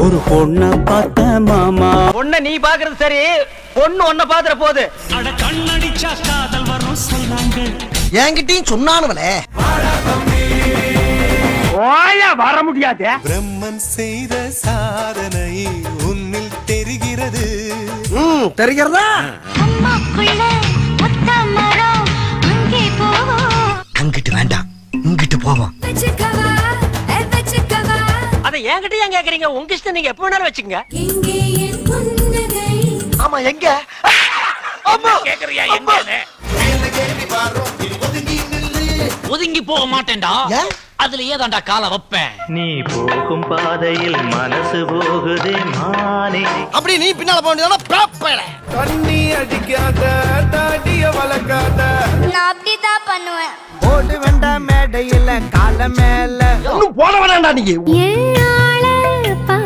ஒரு பொண்ண பார்த்த மாமா. பொண்ண நீ பாக்குறது சரி, பொண்ணு ஒன்ன பாத்துற போது. அட கண்ணடிச்சா காதல் வரும் சொன்னாங்க. என்கிட்டயும் சொன்னானுவலே. ஓயா வர முடியாது. பிரம்மன் செய்த சாதனை உன்னில் தெரிகிறது. தெரிகிறதா? அம்மாக்குள்ள ஒத்த மரம் அங்கே போவோம். அங்கிட்டு வேண்டாம், இங்கிட்டு போவோம். அத என்கிட்ட ஏன் கேக்குறீங்க? உங்க இஷ்டம், நீங்க எப்ப வேணாலும் வச்சுங்க. ஆமா, எங்க? அம்மா கேக்குறியா எங்கன்னு? ஒதுங்கி போக மாட்டேன்டா. அதுல ஏதாண்டா கால வைப்பேன். நீ போகும் பாதையில் மனசு போகுதே மானே. அப்படி நீ பின்னால போக வேண்டியதான ப்ராப்பர். தண்ணி அடிக்காத தாடிய வளர்க்காத. நான் அப்படிதான் பண்ணுவேன். ஓடு வேண்டாம் மேடையில கால மேல. ஒண்ணும் போட வேண்டாம்டா நீ. ஏன்